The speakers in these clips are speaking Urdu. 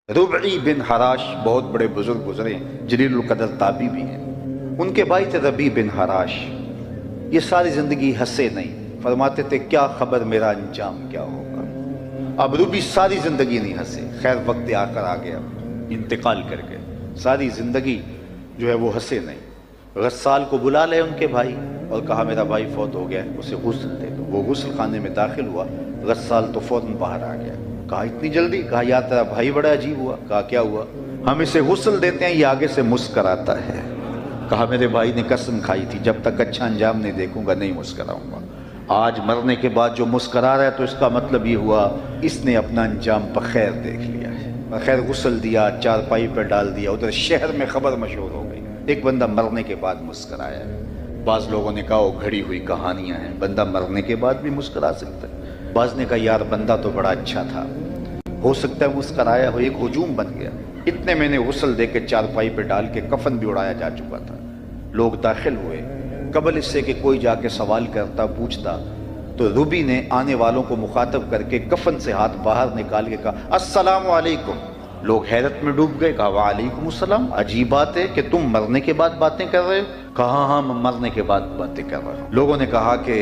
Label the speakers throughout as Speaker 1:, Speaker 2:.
Speaker 1: ربعی بن حراش بہت بڑے بزرگ گزرے ہیں، جلیل القدر تابعی بھی ہیں۔ ان کے بھائی تھے ربیع بن حراش، یہ ساری زندگی ہنسے نہیں، فرماتے تھے کیا خبر میرا انجام کیا ہوگا۔ اب ربیع ساری زندگی نہیں ہنسے، خیر وقت آ کر آ گیا، انتقال کر گئے، ساری زندگی جو ہے وہ ہنسے نہیں۔ غسال کو بلا لے ان کے بھائی اور کہا میرا بھائی فوت ہو گیا، اسے غسل دے دو۔ وہ غسل خانے میں داخل ہوا، غسال تو فوراً باہر آ گیا۔ کہا اتنی جلدی؟ کہا یار تیرا بھائی بڑا عجیب ہوا۔ کہا کیا ہوا؟ ہم اسے غسل دیتے ہیں، یہ آگے سے مسکراتا ہے۔ کہا میرے بھائی نے قسم کھائی تھی جب تک اچھا انجام نہیں دیکھوں گا نہیں مسکراؤں گا، آج مرنے کے بعد جو مسکرا رہا ہے تو اس کا مطلب یہ ہوا اس نے اپنا انجام بخیر دیکھ لیا ہے۔ بخیر غسل دیا، چارپائی پر ڈال دیا، ادھر شہر میں خبر مشہور ہو گئی ایک بندہ مرنے کے بعد مسکرایا ہے۔ بعض لوگوں نے کہا وہ گھڑی ہوئی کہانیاں ہیں، بندہ مرنے کے بعد بھی مسکرا سکتا ہے۔ بعض نے کہا یار بندہ تو بڑا اچھا تھا، ہو سکتا ہے مسکرایا ہو، ایک ہجوم بن گیا۔ اتنے میں نے غسل دے کے چارپائی پہ ڈال کے کفن بھی اڑایا جا چکا تھا۔ لوگ داخل ہوئے، قبل اس سے کہ کوئی جا کے سوال کرتا پوچھتا تو ربیع نے آنے والوں کو مخاطب کر کے کفن سے ہاتھ باہر نکال کے کہا السلام علیکم۔ لوگ حیرت میں ڈوب گئے، کہا وعلیکم السلام، عجیب بات ہے کہ تم مرنے کے بعد باتیں کر رہے ہو؟ کہا ہاں میں مرنے کے بعد باتیں کر رہا ہوں۔ لوگوں نے کہا کہ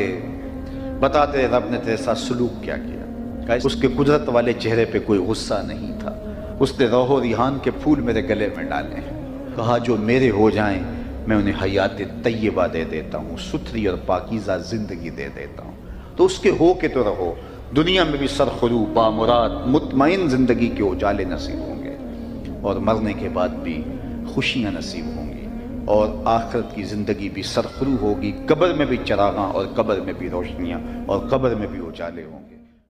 Speaker 1: بتا تیرے رب نے تیرے ساتھ سلوک کیا کیا؟ اس کے قدرت والے چہرے پہ کوئی غصہ نہیں تھا، اس نے روح و ریحان کے پھول میرے گلے میں ڈالے ہیں۔ کہا جو میرے ہو جائیں میں انہیں حیات طیبہ دے دیتا ہوں، ستھری اور پاکیزہ زندگی دے دیتا ہوں، تو اس کے ہو کے تو رہو، دنیا میں بھی سرخرو بامراد مطمئن زندگی کے اجالے نصیب ہوں گے، اور مرنے کے بعد بھی خوشیاں نصیب ہوں گی، اور آخرت کی زندگی بھی سرخرو ہوگی، قبر میں بھی چراغاں اور قبر میں بھی روشنیاں اور قبر میں بھی اجالے ہوں گے۔